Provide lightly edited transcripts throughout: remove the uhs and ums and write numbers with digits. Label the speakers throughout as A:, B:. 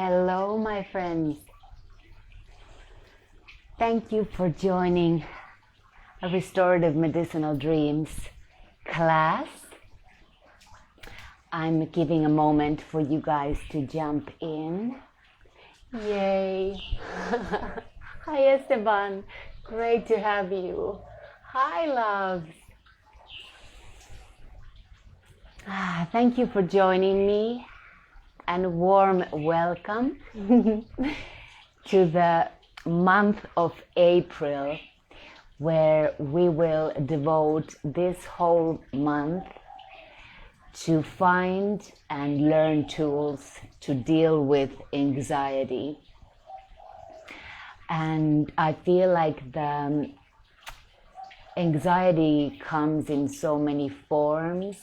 A: Hello, my friends. Thank you for joining a Restorative Medicinal Dreams class. I'm giving a moment for you guys to jump in. Yay! Hi, Esteban. Great to have you. Hi, loves. Thank you for joining me, and warm welcome to the month of April, where we will devote this whole month to find and learn tools to deal with anxiety. And I feel like the anxiety comes in so many forms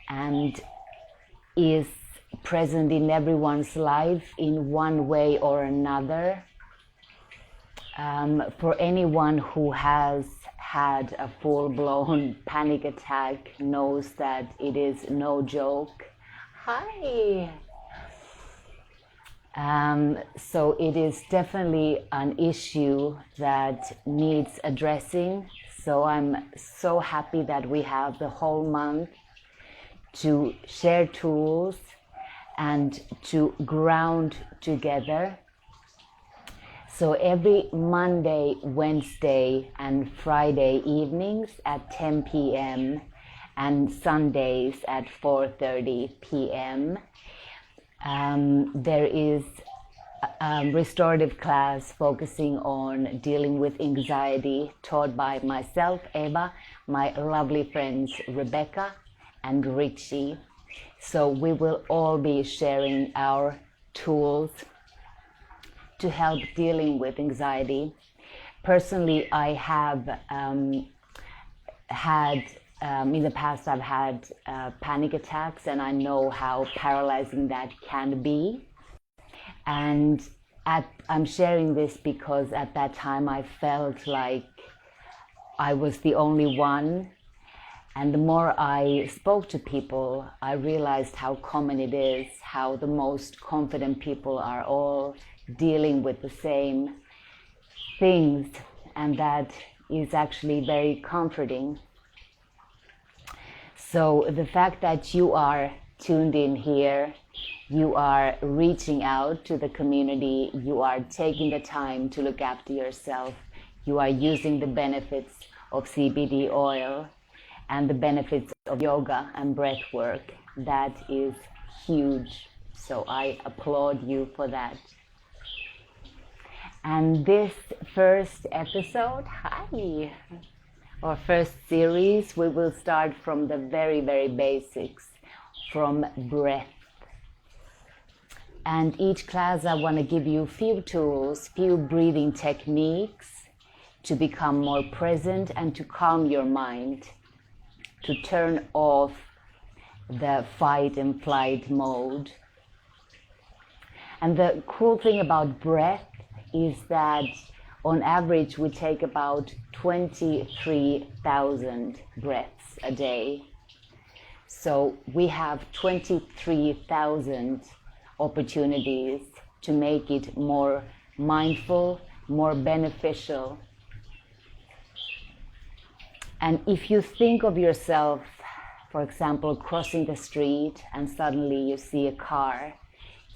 A: and is present in everyone's life in one way or another. For anyone who has had a full-blown panic attack knows that it is no joke. Hi! So it is definitely an issue that needs addressing. So I'm so happy that we have the whole month to share tools and to ground together. So every Monday, Wednesday, and Friday evenings at 10 p.m. and Sundays at 4:30 p.m. There is a restorative class focusing on dealing with anxiety, taught by myself, Eva, my lovely friends Rebecca and Richie. So we will all be sharing our tools to help dealing with anxiety. Personally, I have had, in the past I've had panic attacks, and I know how paralyzing that can be. And I'm sharing this because at that time I felt like I was the only one. And the more I spoke to people, I realized how common it is, how the most confident people are all dealing with the same things, and that is actually very comforting. So the fact that you are tuned in here, you are reaching out to the community, you are taking the time to look after yourself, you are using the benefits of CBD oil and the benefits of yoga and breath work, that is huge. So I applaud you for that. And this first episode, or first series, we will start from the very, very basics, from breath. And each class I want to give you few tools, few breathing techniques to become more present and to calm your mind, to turn off the fight and flight mode. And the cool thing about breath is that on average we take about 23,000 breaths a day. So we have 23,000 opportunities to make it more mindful, more beneficial. And if you think of yourself, for example, crossing the street and suddenly you see a car,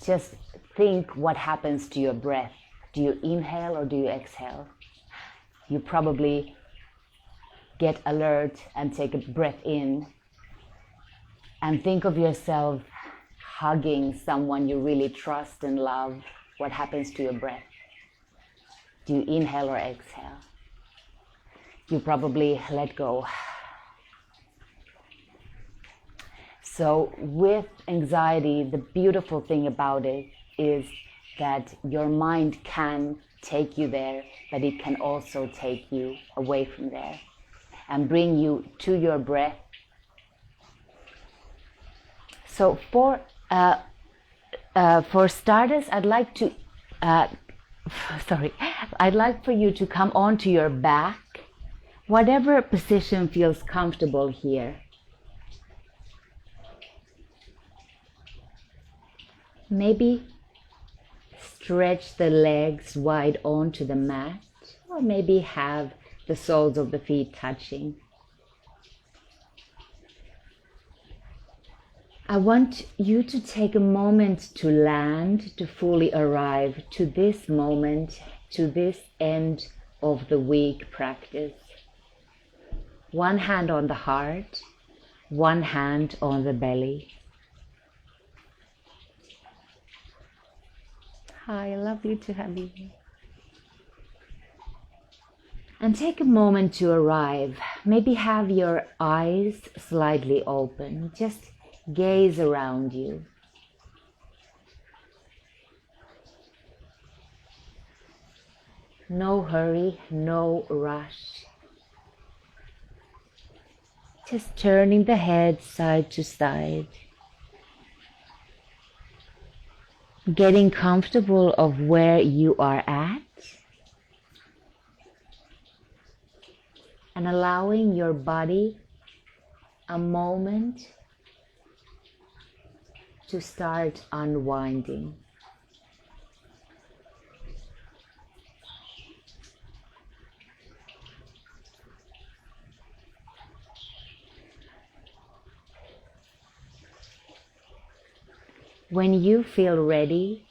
A: just think what happens to your breath. Do you inhale or do you exhale? You probably get alert and take a breath in, and think of yourself hugging someone you really trust and love. What happens to your breath? Do you inhale or exhale? You probably let go. So with anxiety, the beautiful thing about it is that your mind can take you there, but it can also take you away from there and bring you to your breath. So for starters, I'd like for you to come onto your back. Whatever position feels comfortable here. Maybe stretch the legs wide onto the mat, or maybe have the soles of the feet touching. I want you to take a moment to land, to fully arrive to this moment, to this end of the week practice. One hand on the heart, one hand on the belly. Hi, lovely to have you here. And take a moment to arrive. Maybe have your eyes slightly open. Just gaze around you. No hurry, no rush. Just turning the head side to side. Getting comfortable of where you are at. And allowing your body a moment to start unwinding. When you feel ready,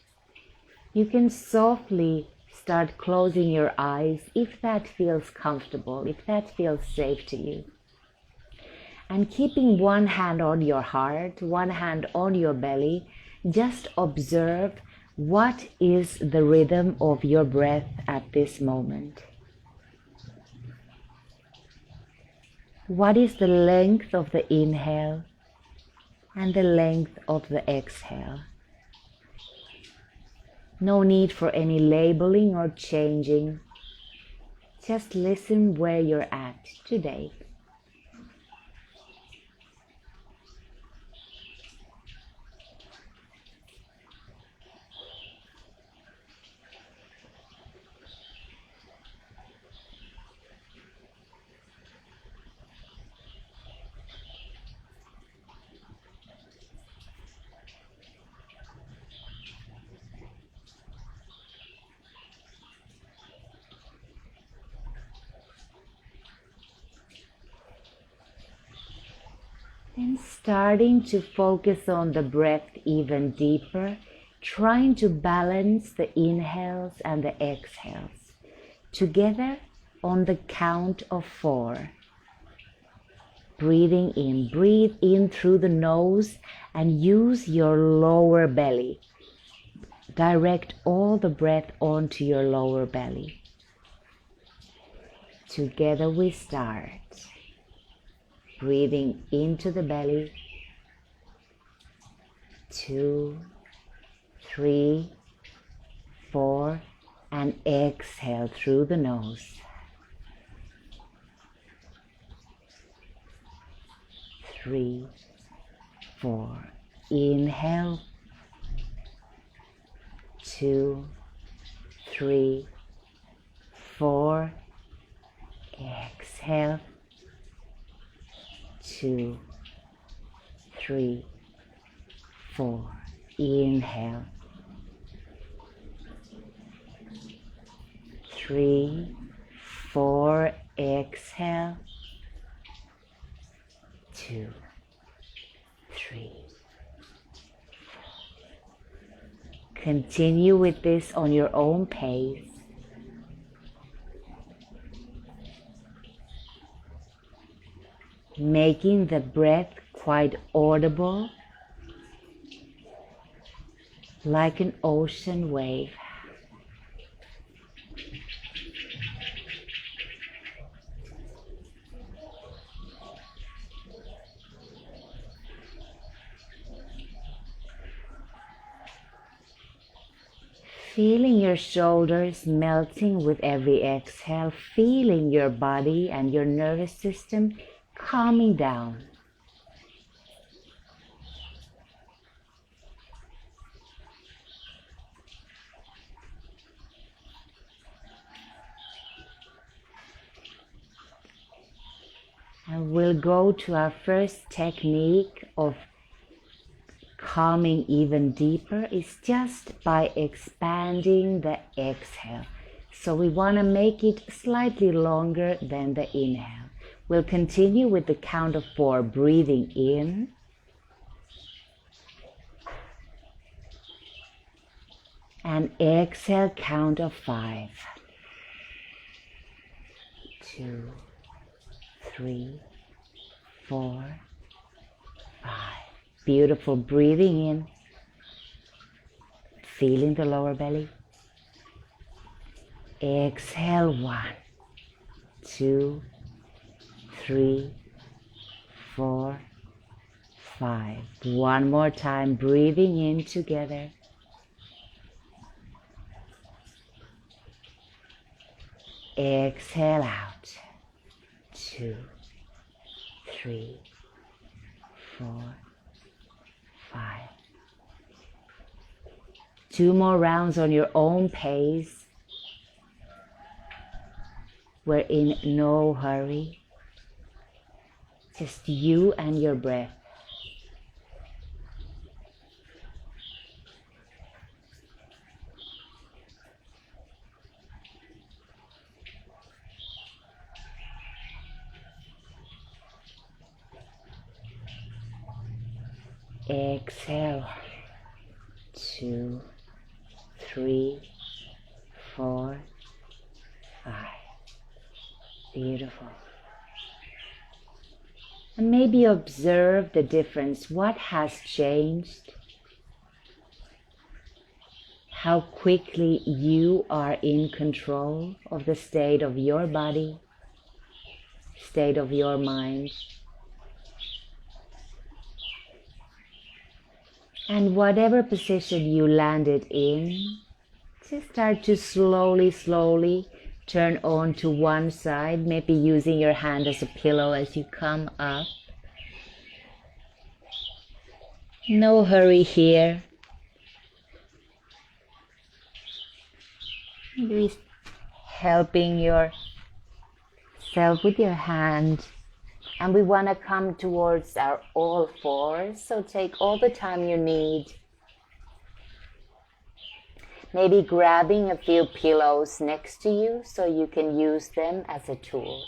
A: you can softly start closing your eyes if that feels comfortable, if that feels safe to you. And keeping one hand on your heart, one hand on your belly, just observe what is the rhythm of your breath at this moment. What is the length of the inhale and the length of the exhale? No need for any labeling or changing. Just listen where you're at today. Then starting to focus on the breath even deeper, trying to balance the inhales and the exhales together on the count of 4. Breathing in, breathe in through the nose and use your lower belly. Direct all the breath onto your lower belly. Together we start. Breathing into the belly, 2, 3, 4, and exhale through the nose. 3, 4, inhale, 2, 3, 4, exhale, 2, 3, 4, inhale, 3, 4, exhale, 2, 3, 4. Continue with this on your own pace. Making the breath quite audible, like an ocean wave. Feeling your shoulders melting with every exhale, feeling your body and your nervous system calming down. And we'll go to our first technique of calming even deeper is just by expanding the exhale. So we want to make it slightly longer than the inhale. We'll continue with the count of 4, breathing in. And exhale, count of 5. 2, 3, 4, 5. Beautiful. Breathing in. Feeling the lower belly. Exhale, 1, 2, 3, 4, 5. One more time. Breathing in together. Exhale out. 2, 3, 4, 5. 2 more rounds on your own pace. We're in no hurry. Just you and your breath. Exhale. 2, 3, 4, 5. Beautiful. And maybe observe the difference. What has changed? How quickly you are in control of the state of your body, state of your mind. And whatever position you landed in, just start to slowly turn on to one side, maybe using your hand as a pillow as you come up. No hurry here. Maybe helping yourself with your hand. And we want to come towards our all fours, so take all the time you need. Maybe grabbing a few pillows next to you so you can use them as a tool.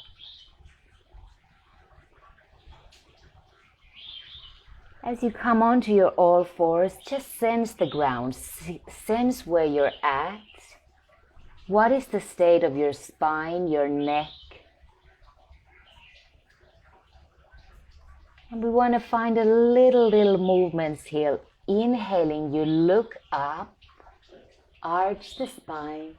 A: As you come onto your all fours, just sense the ground, sense where you're at. What is the state of your spine, your neck? And we want to find a little movements here. Inhaling, you look up, arch the spine.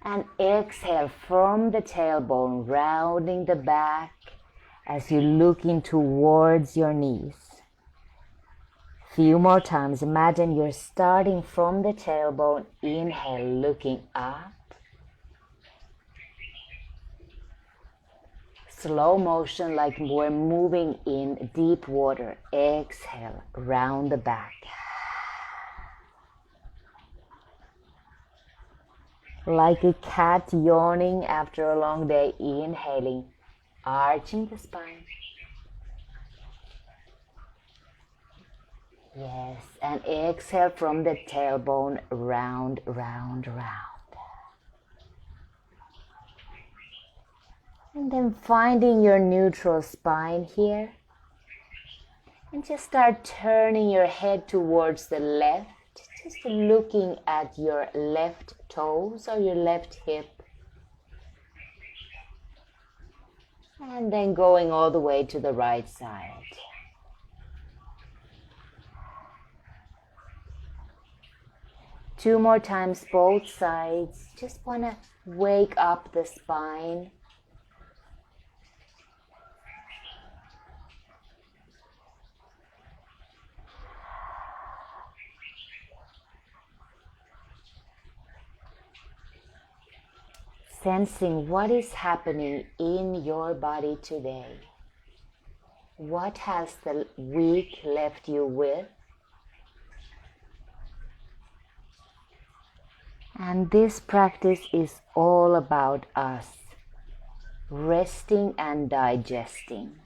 A: And exhale from the tailbone, rounding the back as you're looking towards your knees. Few more times. Imagine you're starting from the tailbone. Inhale, looking up. Slow motion, like we're moving in deep water. Exhale, round the back. Like a cat yawning after a long day. Inhaling, arching the spine. Yes, and exhale from the tailbone, round, round, round. And then finding your neutral spine here. And just start turning your head towards the left. Just looking at your left toes or your left hip. And then going all the way to the right side. Two more times, both sides. Just want to wake up the spine. Sensing what is happening in your body today. What has the week left you with? And this practice is all about us, resting and digesting.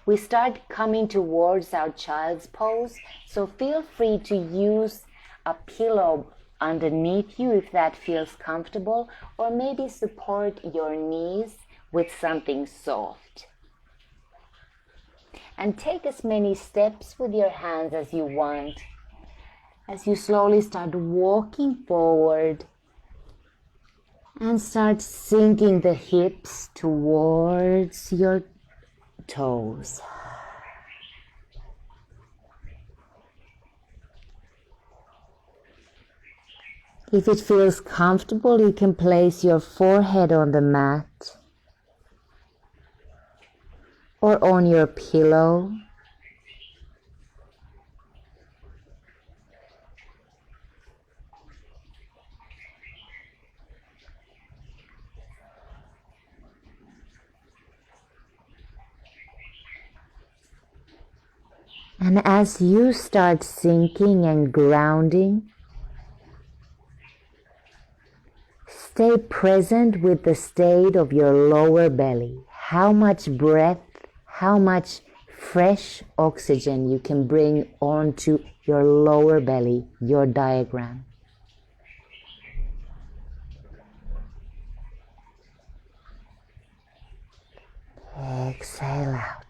A: we start coming towards our child's pose. So feel free to use a pillow underneath you if that feels comfortable, or maybe support your knees with something soft. And take as many steps with your hands as you want as you slowly start walking forward and start sinking the hips towards your toes. If it feels comfortable, you can place your forehead on the mat or on your pillow. And as you start sinking and grounding, stay present with the state of your lower belly. How much breath, how much fresh oxygen you can bring onto your lower belly, your diaphragm. Exhale out.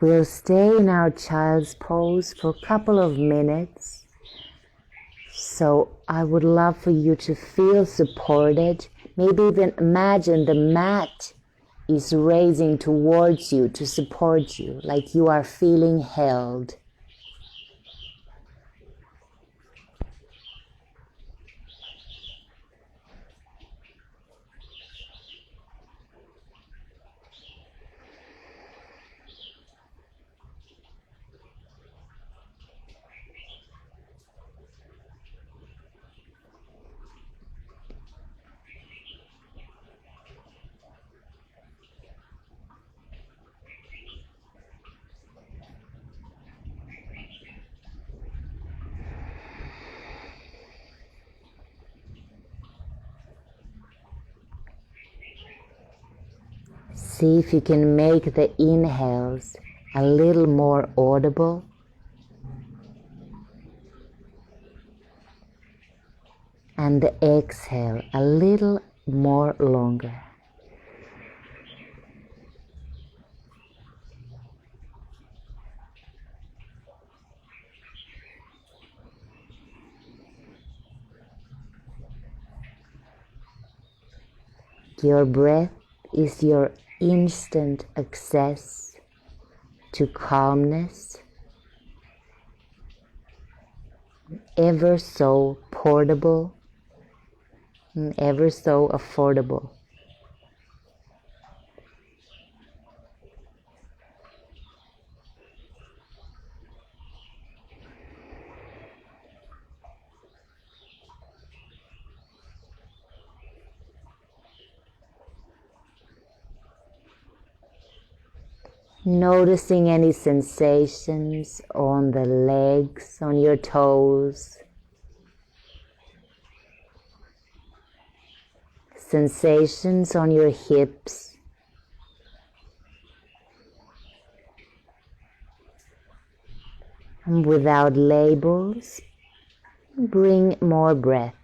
A: We'll stay in our child's pose for a couple of minutes. So I would love for you to feel supported. Maybe even imagine the mat is raising towards you to support you, like you are feeling held. See if you can make the inhales a little more audible. And the exhale a little more longer. Your breath is your instant access to calmness, ever so portable and ever so affordable. Noticing any sensations on the legs, on your toes, sensations on your hips, and without labels, bring more breath.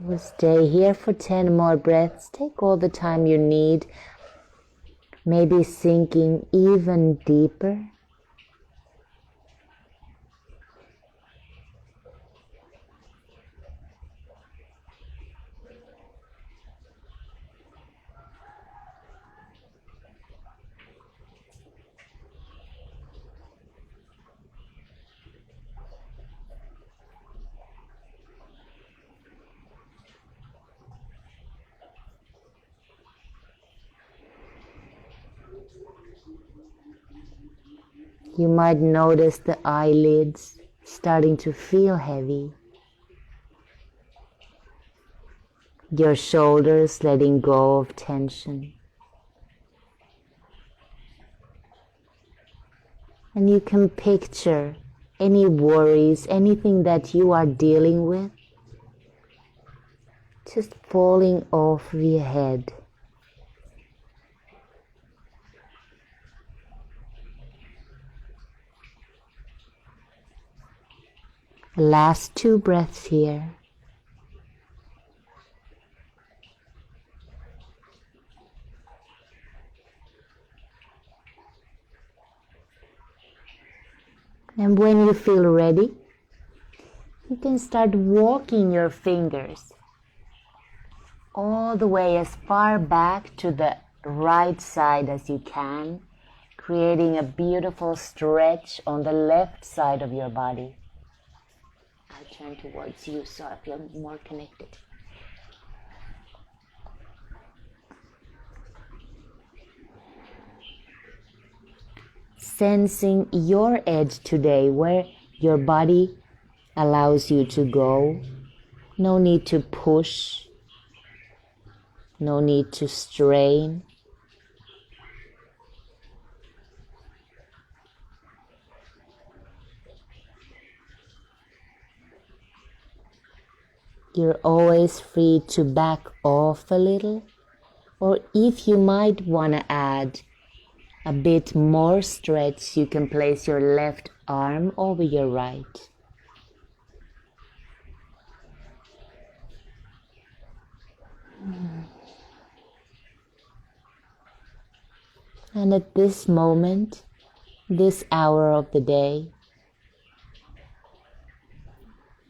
A: We'll stay here for 10 more breaths. Take all the time you need, maybe sinking even deeper. You might notice the eyelids starting to feel heavy. Your shoulders letting go of tension. And you can picture any worries, anything that you are dealing with, just falling off your head. Last 2 breaths here. And when you feel ready, you can start walking your fingers all the way as far back to the right side as you can, creating a beautiful stretch on the left side of your body. I'll turn towards you so I feel more connected. Sensing your edge today, where your body allows you to go. No need to push. No need to strain. You're always free to back off a little, or if you might want to add a bit more stretch, you can place your left arm over your right. And at this moment, this hour of the day,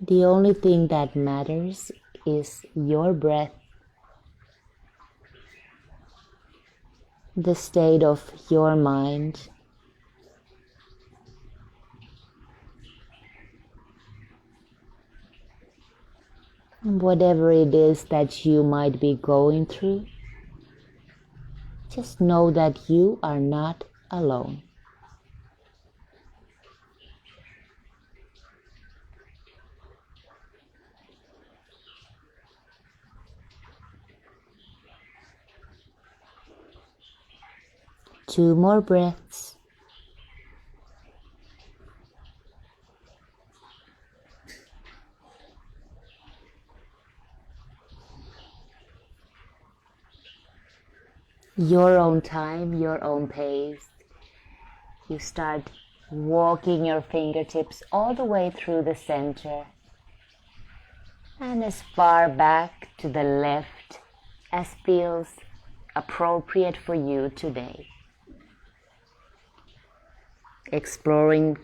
A: the only thing that matters is your breath, the state of your mind, and whatever it is that you might be going through. Just know that you are not alone. Two more breaths. Your own time, your own pace. You start walking your fingertips all the way through the center and as far back to the left as feels appropriate for you today. Exploring,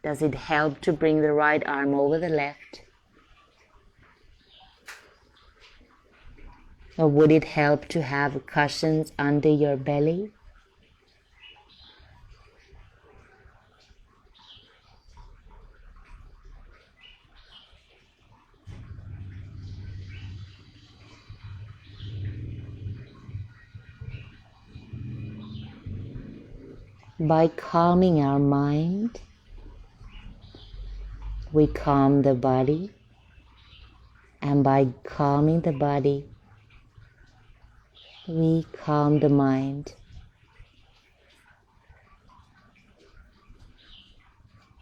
A: does it help to bring the right arm over the left? Or would it help to have cushions under your belly? By calming our mind, we calm the body, and by calming the body, we calm the mind.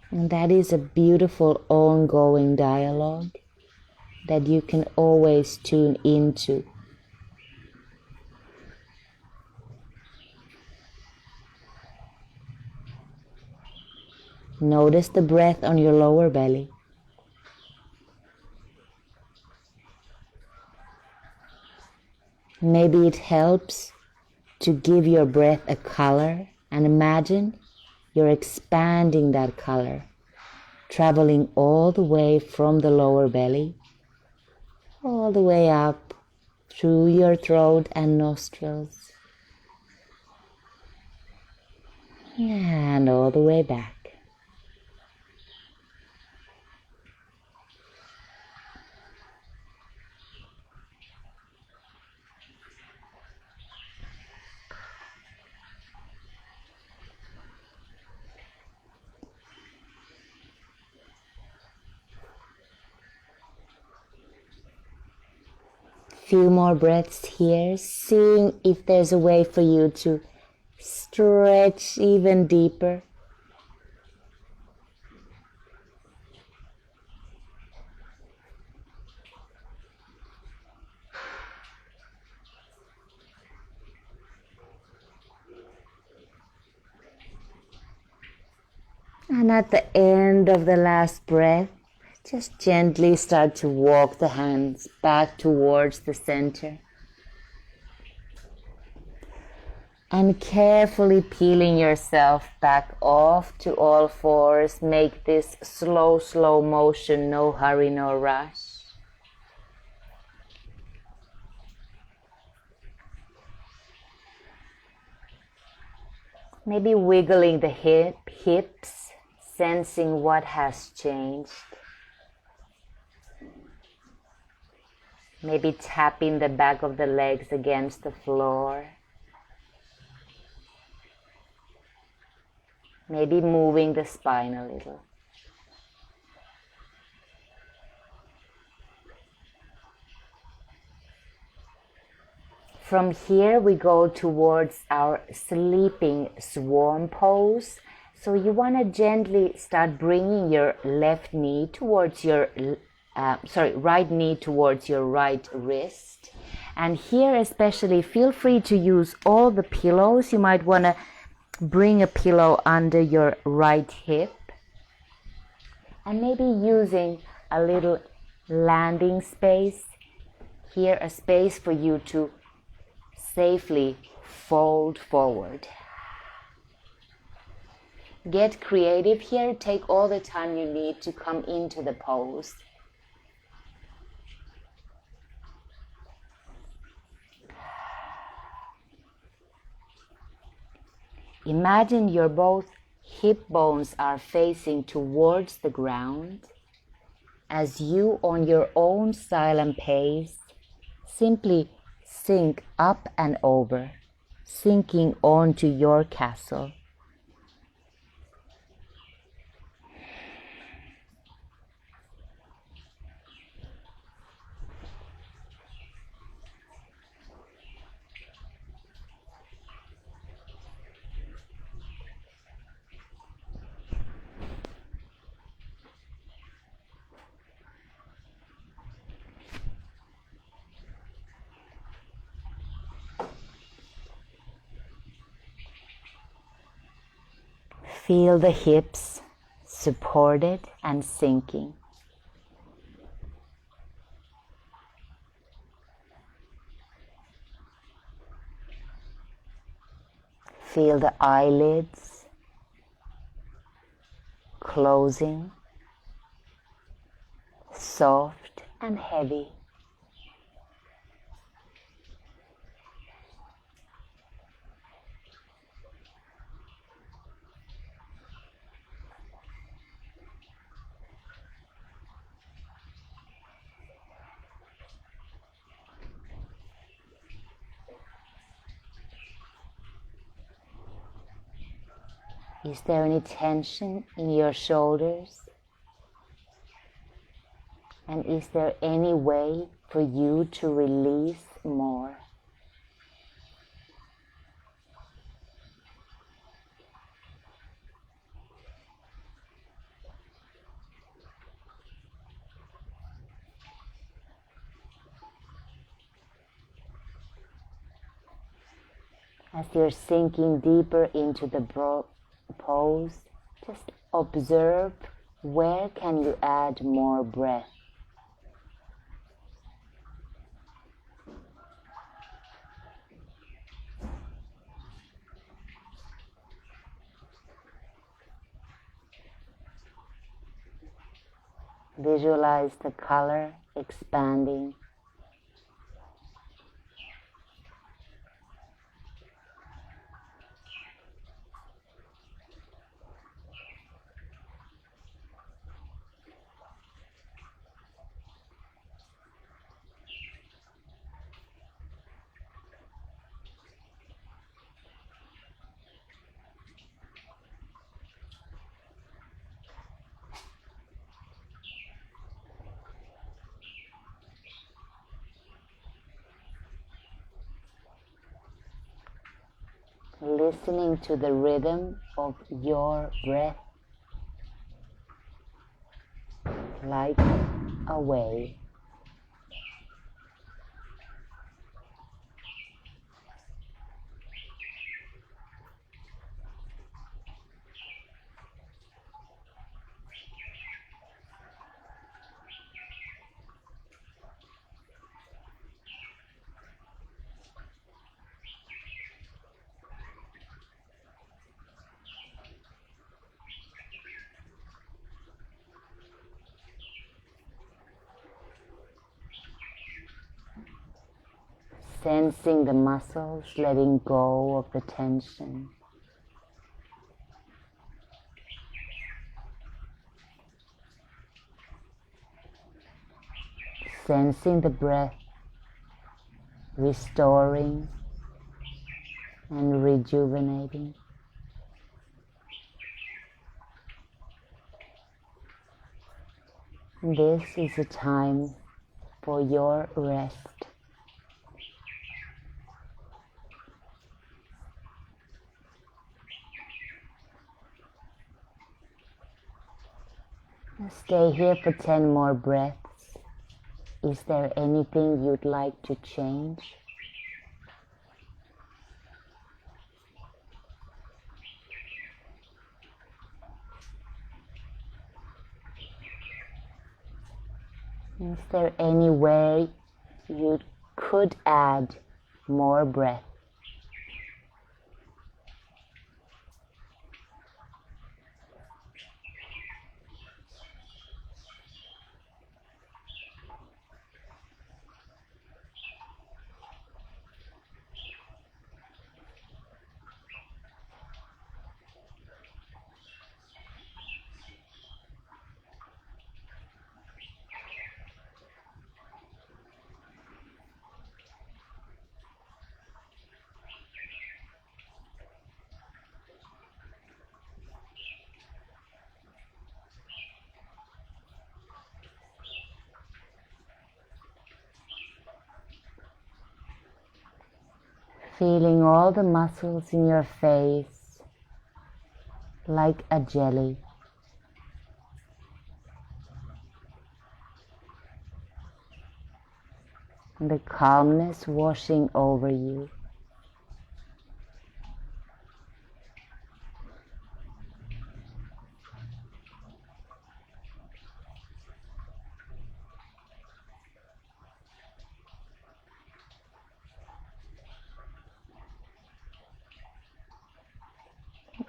A: And that is a beautiful ongoing dialogue that you can always tune into. Notice the breath on your lower belly. Maybe it helps to give your breath a color, and imagine you're expanding that color, traveling all the way from the lower belly, all the way up through your throat and nostrils, and all the way back. few more breaths here, seeing if there's a way for you to stretch even deeper. And at the end of the last breath, just gently start to walk the hands back towards the center. And carefully peeling yourself back off to all fours. Make this slow, slow motion, no hurry, no rush. Maybe wiggling the hips, sensing what has changed. Maybe tapping the back of the legs against the floor. Maybe moving the spine a little. From here we go towards our sleeping swan pose. So you want to gently start bringing your left knee towards your right knee towards your right wrist. And here especially feel free to use all the pillows. You might want to bring a pillow under your right hip. And maybe using a little landing space. Here a space for you to safely fold forward. Get creative here. Take all the time you need to come into the pose. Imagine your both hip bones are facing towards the ground as you, on your own silent pace, simply sink up and over, sinking onto your castle. Feel the hips supported and sinking. Feel the eyelids closing, soft and heavy. Is there any tension in your shoulders? And is there any way for you to release more? As you're sinking deeper into the pose, just observe where can you add more breath. Visualize the color expanding. listening to the rhythm of your breath like a wave. Sensing the muscles letting go of the tension. Sensing the breath restoring and rejuvenating. This is a time for your rest. Stay here for 10 more breaths. Is there anything you'd like to change? Is there any way you could add more breath? Feeling all the muscles in your face like a jelly. And the calmness washing over you.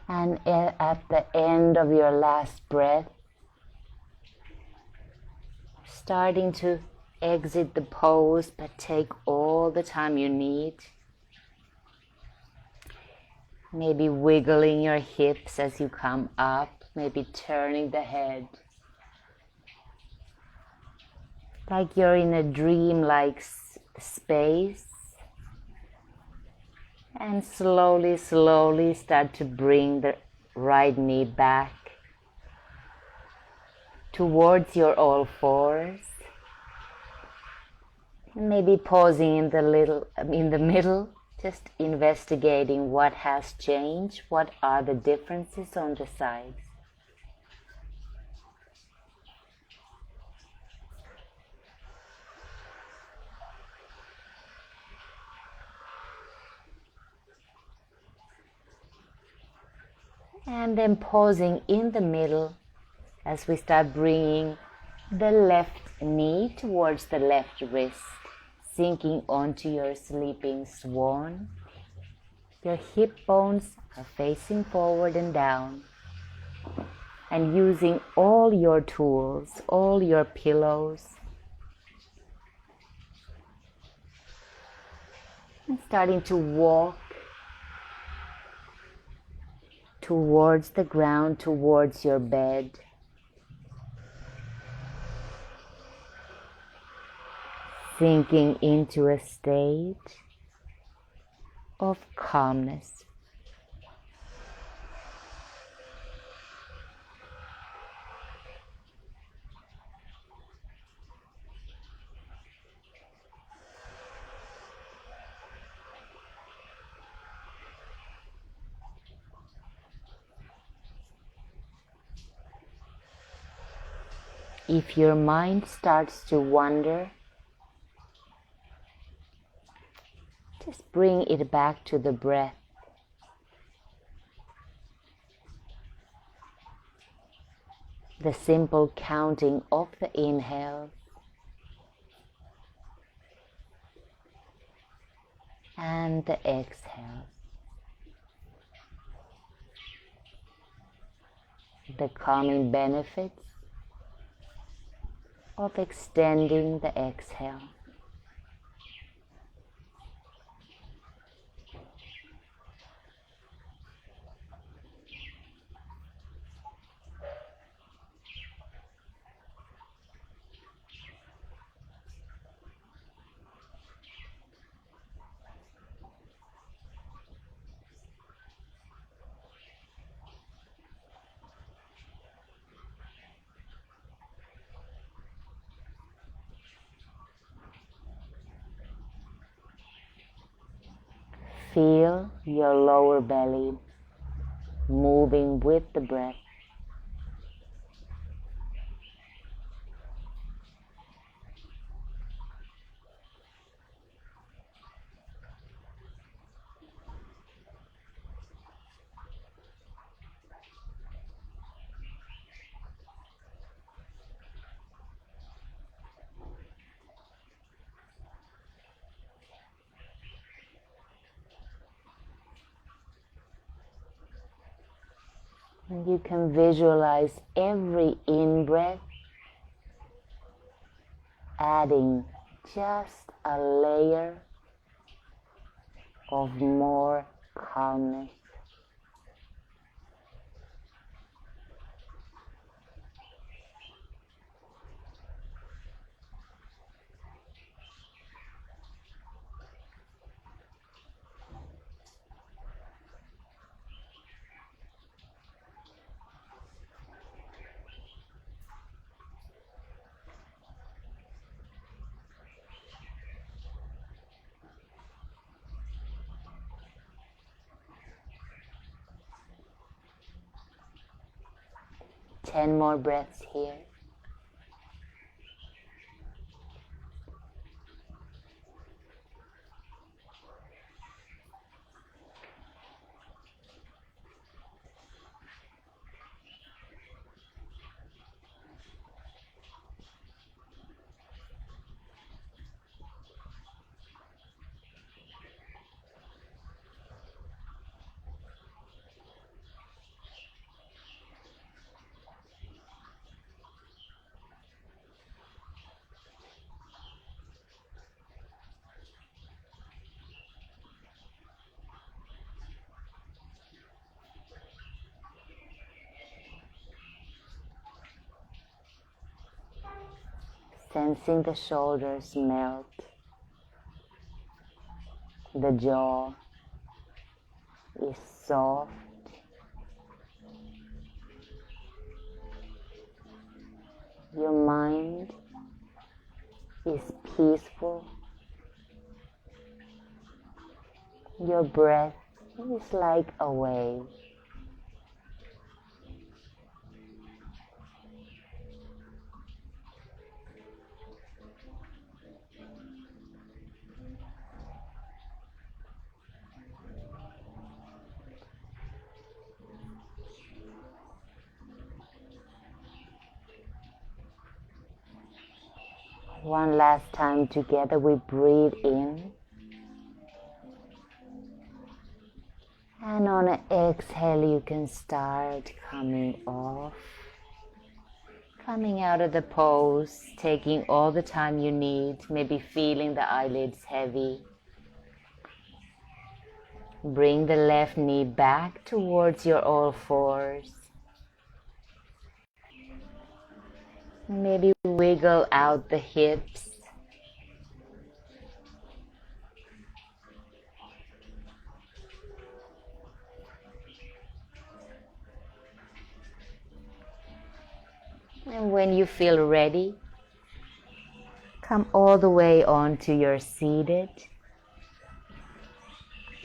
A: And at the end of your last breath, starting to exit the pose, but take all the time you need. Maybe wiggling your hips as you come up, maybe turning the head. Like you're in a dream-like space. And slowly, slowly start to bring the right knee back towards your all fours. Maybe pausing in the middle, just investigating what has changed, what are the differences on the sides. And then pausing in the middle as we start bringing the left knee towards the left wrist, sinking onto your sleeping swan. Your hip bones are facing forward and down. And using all your tools, all your pillows. And starting to walk towards the ground, towards your bed. Sinking into a state of calmness. If your mind starts to wander, just bring it back to the breath. The simple counting of the inhale and the exhale. The calming benefits of extending the exhale. Feel your lower belly moving with the breath. And you can visualize every in-breath adding just a layer of more calmness. Ten more breaths here. Sensing the shoulders melt, the jaw is soft, your mind is peaceful, your breath is like a wave. One last time together, we breathe in. And on an exhale, you can start coming off. Coming out of the pose, taking all the time you need, maybe feeling the eyelids heavy. Bring the left knee back towards your all fours. Maybe wiggle out the hips. And when you feel ready, come all the way onto your seated.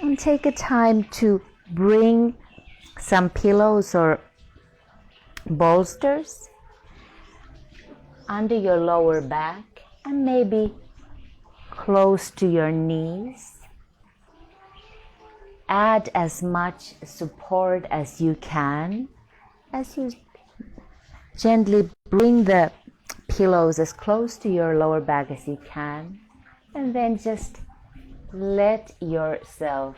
A: And take a time to bring some pillows or bolsters under your lower back and maybe close to your knees. Add as much support as you can as you gently bring the pillows as close to your lower back as you can, and then just let yourself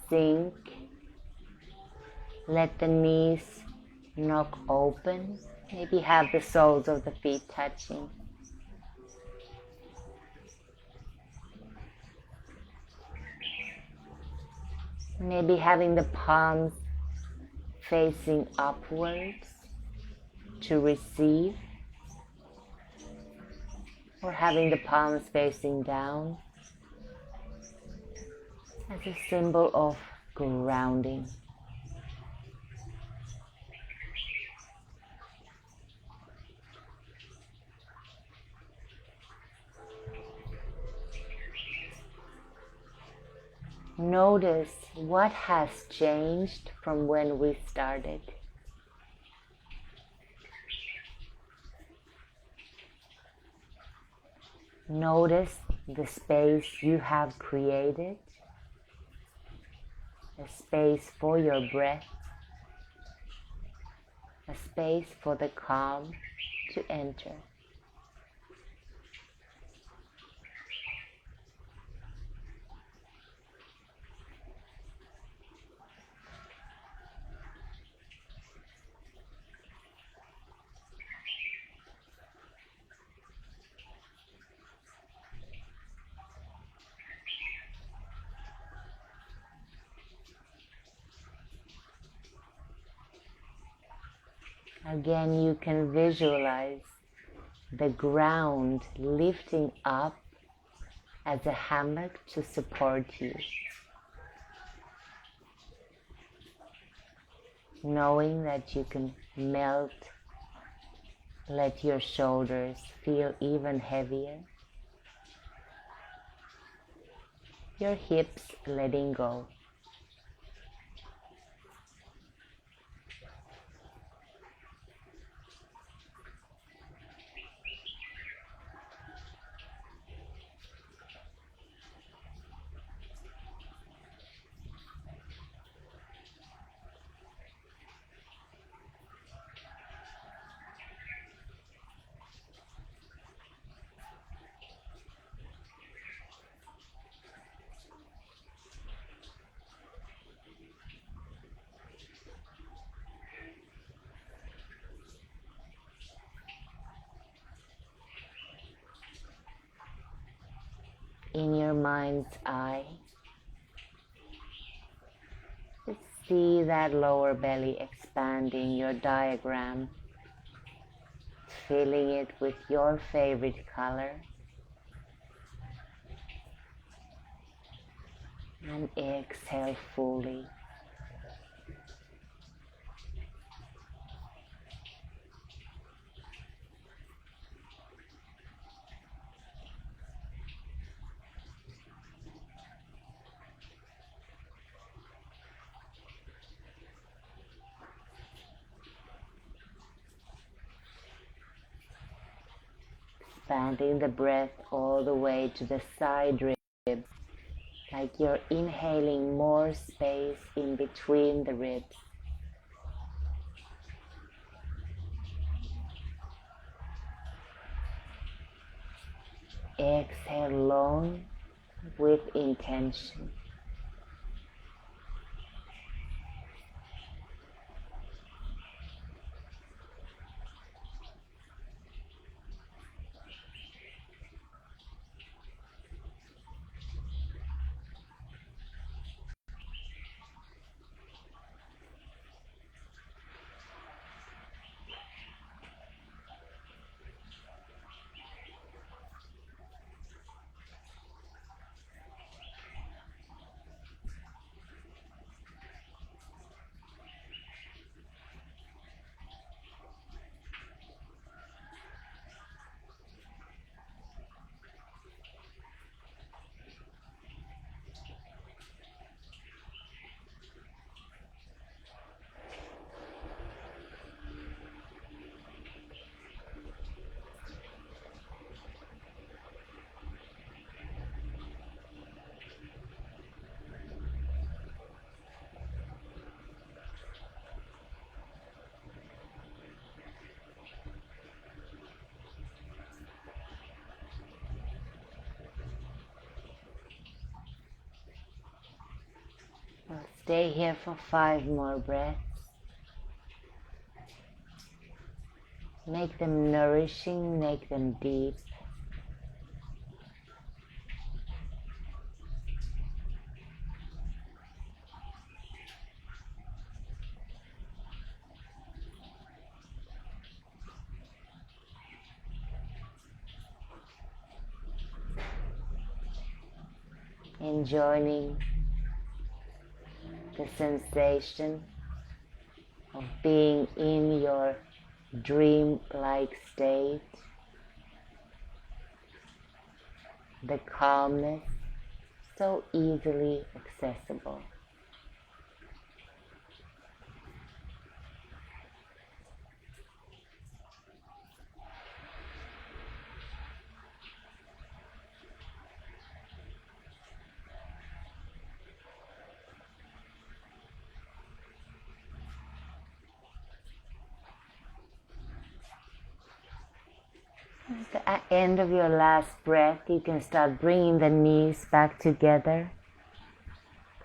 A: sink. Let the knees knock open. Maybe have the soles of the feet touching. Maybe having the palms facing upwards to receive, or having the palms facing down as a symbol of grounding. Notice what has changed from when we started. Notice the space you have created, a space for your breath, a space for the calm to enter. Again, you can visualize the ground lifting up as a hammock to support you. Knowing that you can melt, let your shoulders feel even heavier. Your hips letting go. In your mind's eye, just see that lower belly expanding, your diagram, filling it with your favorite color, and exhale fully. Expanding the breath all the way to the side ribs, like you're inhaling more space in between the ribs. Exhale long with intention. Stay here for 5 more breaths. Make them nourishing, make them deep. Enjoying the sensation of being in your dream-like state, the calmness so easily accessible. At the end of your last breath, you can start bringing the knees back together.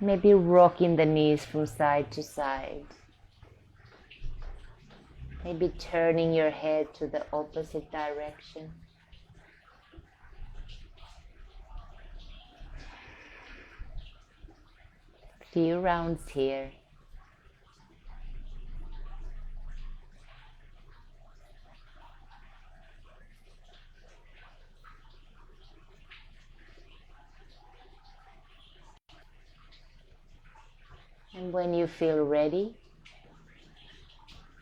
A: Maybe rocking the knees from side to side. Maybe turning your head to the opposite direction. Few rounds here. And when you feel ready,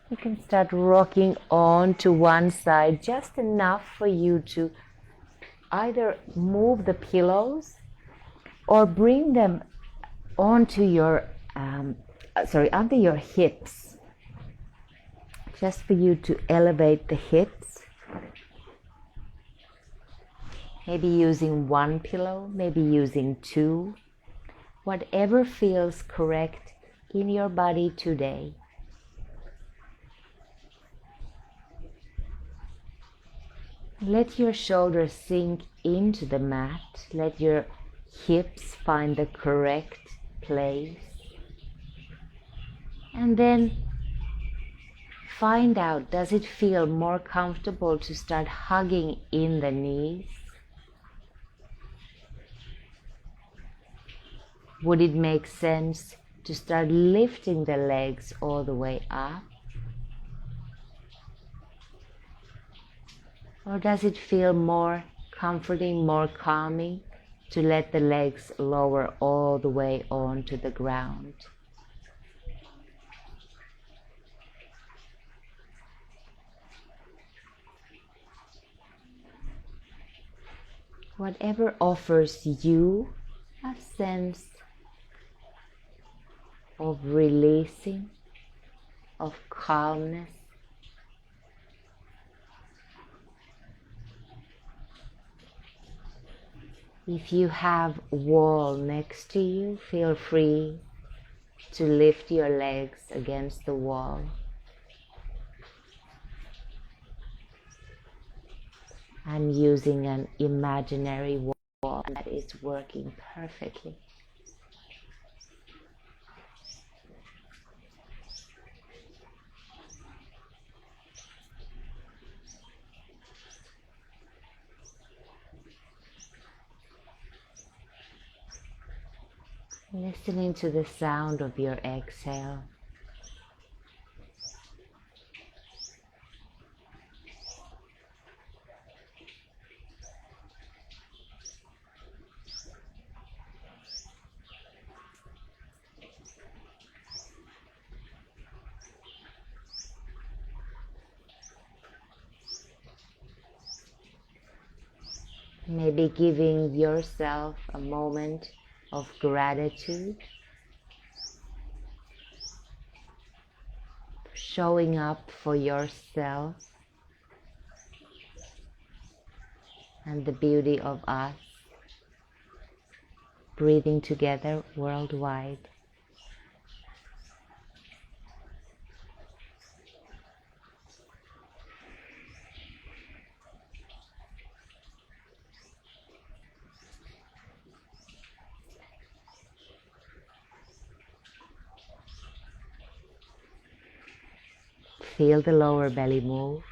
A: you can start rocking on to one side, just enough for you to either move the pillows or bring them onto your, under your hips, just for you to elevate the hips. Maybe using one pillow, maybe using two. Whatever feels correct in your body today. Let your shoulders sink into the mat. Let your hips find the correct place. And then find out, does it feel more comfortable to start hugging in the knees? Would it make sense to start lifting the legs all the way up? Or does it feel more comforting, more calming to let the legs lower all the way onto the ground? Whatever offers you a sense of releasing, of calmness. If you have a wall next to you, feel free to lift your legs against the wall. I'm using an imaginary wall that is working perfectly. Listening to the sound of your exhale. Maybe giving yourself a moment of gratitude, showing up for yourself and the beauty of us, breathing together worldwide. Feel the lower belly move.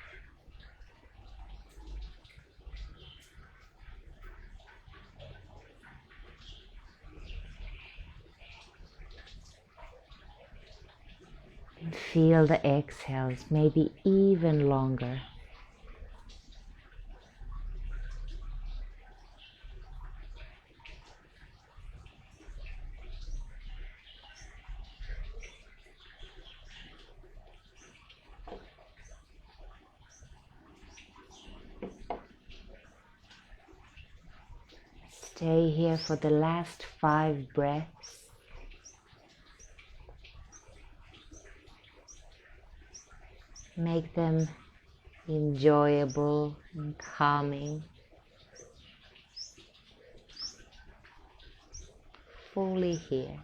A: And feel the exhales, maybe even longer. Stay here for the last 5 breaths. Make them enjoyable and calming. Fully here.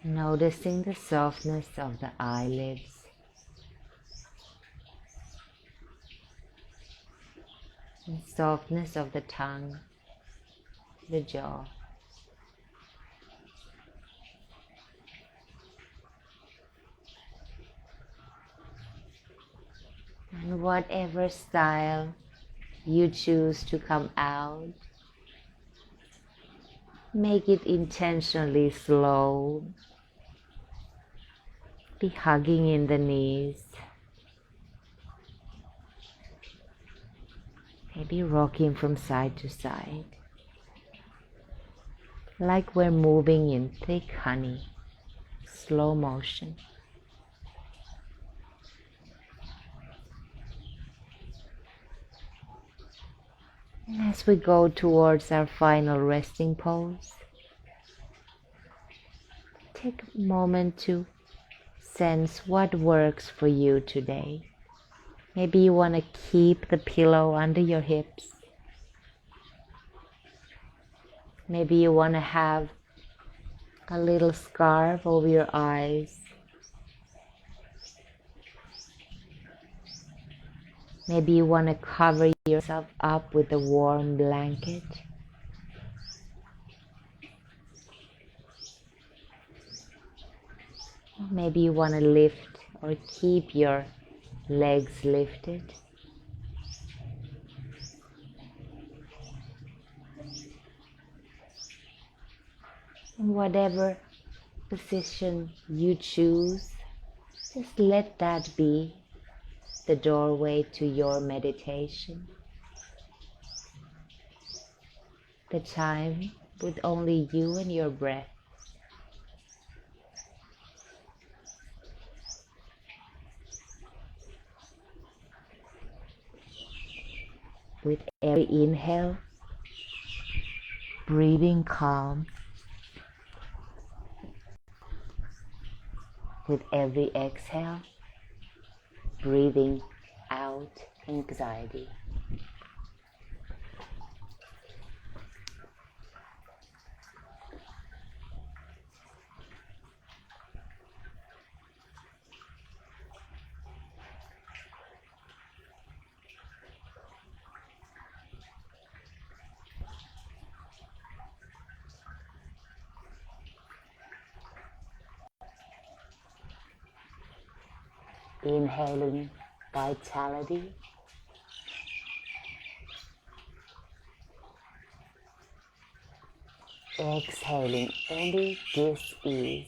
A: Noticing the softness of the eyelids, and softness of the tongue, the jaw. And whatever style you choose to come out, make it intentionally slow. Be hugging in the knees. Maybe rocking from side to side. Like we're moving in thick honey, slow motion. And as we go towards our final resting pose, take a moment to sense what works for you today. Maybe you want to keep the pillow under your hips. Maybe you want to have a little scarf over your eyes. Maybe you want to cover yourself up with a warm blanket. Maybe you want to lift or keep your legs lifted. And whatever position you choose, just let that be the doorway to your meditation. The time with only you and your breath. With every inhale, breathing calm. With every exhale, breathing out anxiety. Inhaling vitality. Exhaling any dis-ease.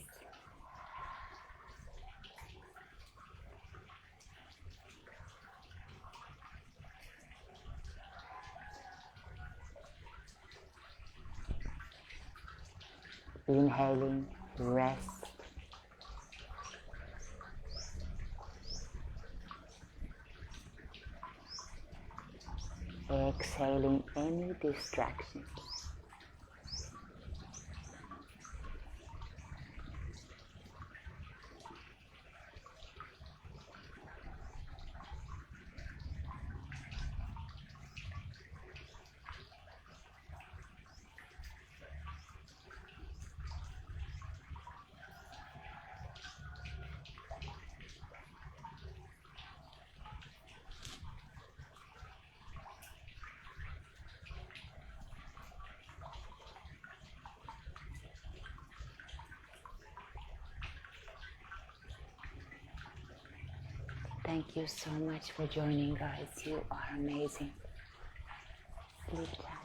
A: Inhaling rest. Exhaling any distractions. Thank you so much for joining, guys. You are amazing. Sleep tight.